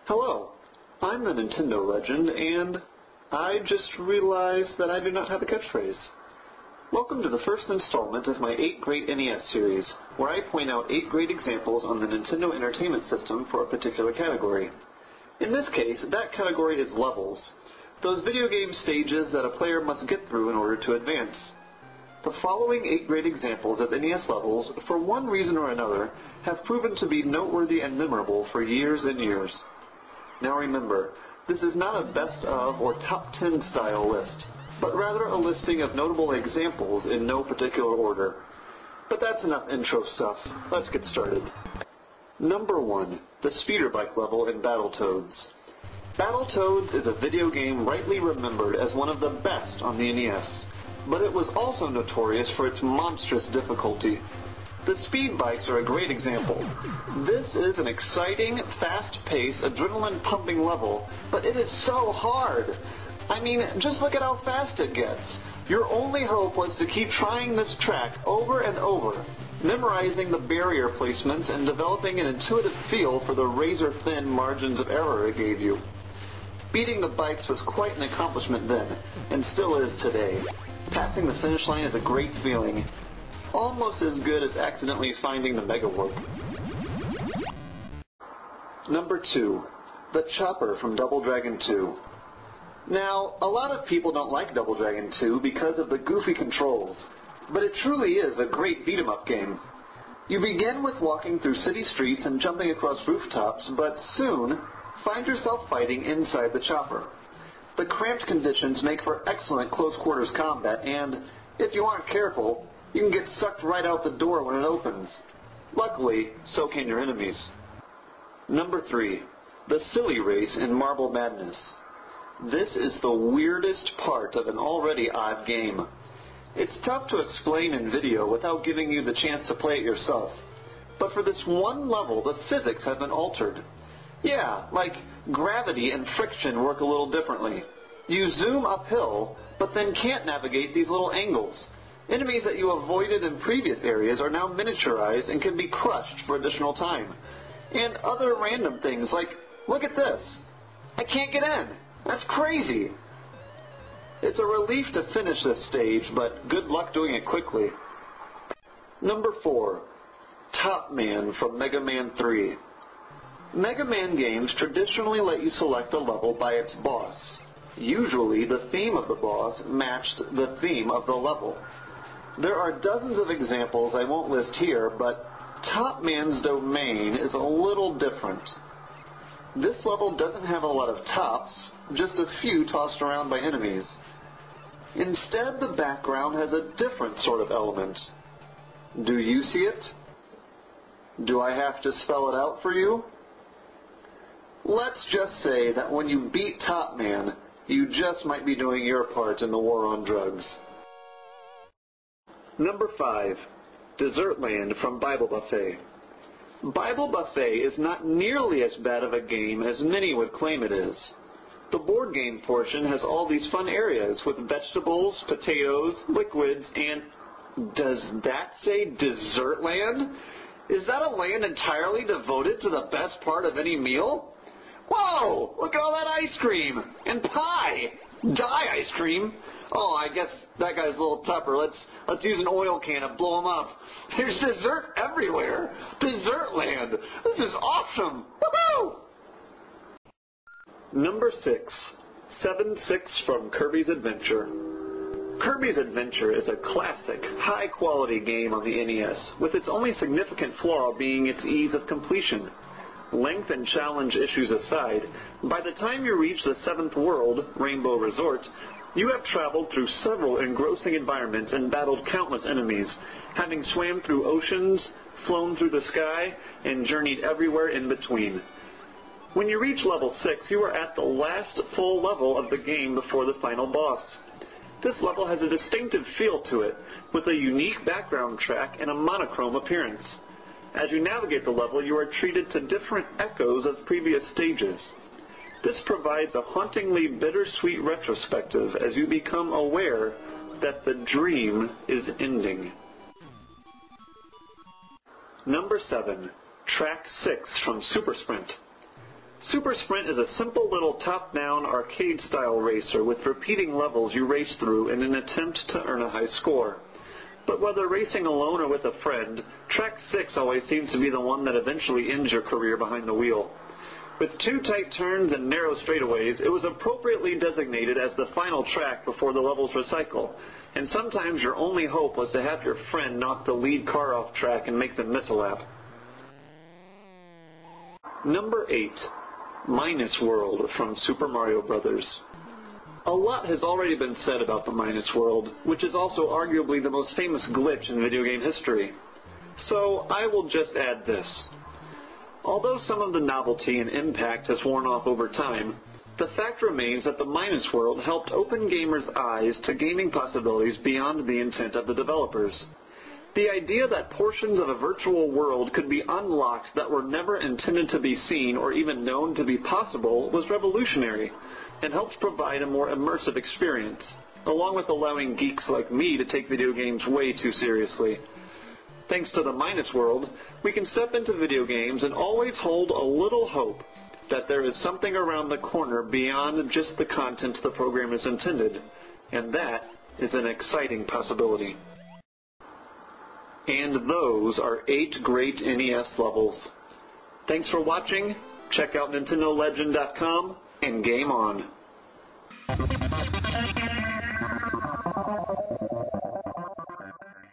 Hello, I'm the Nintendo Legend, and I just realized that I do not have a catchphrase. Welcome to the first installment of my 8 Great NES series, where I point out 8 great examples on the Nintendo Entertainment System for a particular category. In this case, that category is levels, those video game stages that a player must get through in order to advance. The following 8 great examples of NES levels, for one reason or another, have proven to be noteworthy and memorable for years and years. Now remember, this is not a best of or top 10 style list, but rather a listing of notable examples in no particular order. But that's enough intro stuff. Let's get started. Number 1. The speeder bike level in Battletoads. Battletoads is a video game rightly remembered as one of the best on the NES, but it was also notorious for its monstrous difficulty. The speed bikes are a great example. This is an exciting, fast-paced, adrenaline-pumping level, but it is so hard. I mean, just look at how fast it gets. Your only hope was to keep trying this track over and over, memorizing the barrier placements and developing an intuitive feel for the razor-thin margins of error it gave you. Beating the bikes was quite an accomplishment then, and still is today. Passing the finish line is a great feeling. Almost as good as accidentally finding the Mega Warp. Number 2. The Chopper from Double Dragon 2. Now, a lot of people don't like Double Dragon 2 because of the goofy controls, but it truly is a great beat-em-up game. You begin with walking through city streets and jumping across rooftops, but soon find yourself fighting inside the chopper. The cramped conditions make for excellent close-quarters combat, and if you aren't careful, you can get sucked right out the door when it opens. Luckily, so can your enemies. Number 3. The Silly Race in Marble Madness. This is the weirdest part of an already odd game. It's tough to explain in video without giving you the chance to play it yourself. But for this one level, the physics have been altered. Yeah, like gravity and friction work a little differently. You zoom uphill, but then can't navigate these little angles. Enemies that you avoided in previous areas are now miniaturized and can be crushed for additional time. And other random things like, look at this. I can't get in. That's crazy! It's a relief to finish this stage, but good luck doing it quickly. Number 4. Top Man from Mega Man 3. Mega Man games traditionally let you select a level by its boss. Usually, the theme of the boss matched the theme of the level. There are dozens of examples I won't list here, but Top Man's domain is a little different. This level doesn't have a lot of tops, just a few tossed around by enemies. Instead, the background has a different sort of element. Do you see it? Do I have to spell it out for you? Let's just say that when you beat Top Man, you just might be doing your part in the war on drugs. Number 5. Dessert Land from Bible Buffet. Bible Buffet is not nearly as bad of a game as many would claim it is. The board game portion has all these fun areas with vegetables, potatoes, liquids, and... Does that say Dessert Land? Is that a land entirely devoted to the best part of any meal? Whoa! Look at all that ice cream! And pie! Die ice cream! Oh, I guess that guy's a little tougher. Let's use an oil can to blow him up. There's dessert everywhere! Dessert Land! This is awesome! Woohoo! Number 6. 7-6 from Kirby's Adventure. Kirby's Adventure is a classic, high-quality game on the NES, with its only significant flaw being its ease of completion. Length and challenge issues aside, by the time you reach the 7th world, Rainbow Resort, you have traveled through several engrossing environments and battled countless enemies, having swam through oceans, flown through the sky, and journeyed everywhere in between. When you reach level 6, you are at the last full level of the game before the final boss. This level has a distinctive feel to it, with a unique background track and a monochrome appearance. As you navigate the level, you are treated to different echoes of previous stages. This provides a hauntingly bittersweet retrospective as you become aware that the dream is ending. Number 7. Track 6 from Super Sprint. Super Sprint is a simple little top-down arcade-style racer with repeating levels you race through in an attempt to earn a high score. But whether racing alone or with a friend, Track 6 always seems to be the one that eventually ends your career behind the wheel. With 2 tight turns and narrow straightaways, it was appropriately designated as the final track before the levels recycle, and sometimes your only hope was to have your friend knock the lead car off track and make them miss a lap. Number 8. Minus World from Super Mario Bros. A lot has already been said about the Minus World, which is also arguably the most famous glitch in video game history. So I will just add this. Although some of the novelty and impact has worn off over time, the fact remains that the Minus World helped open gamers' eyes to gaming possibilities beyond the intent of the developers. The idea that portions of a virtual world could be unlocked that were never intended to be seen or even known to be possible was revolutionary, and helped provide a more immersive experience, along with allowing geeks like me to take video games way too seriously. Thanks to the Minus World, we can step into video games and always hold a little hope that there is something around the corner beyond just the content the program is intended, and that is an exciting possibility. And those are 8 great NES levels. Thanks for watching. Check out NintendoLegend.com and game on.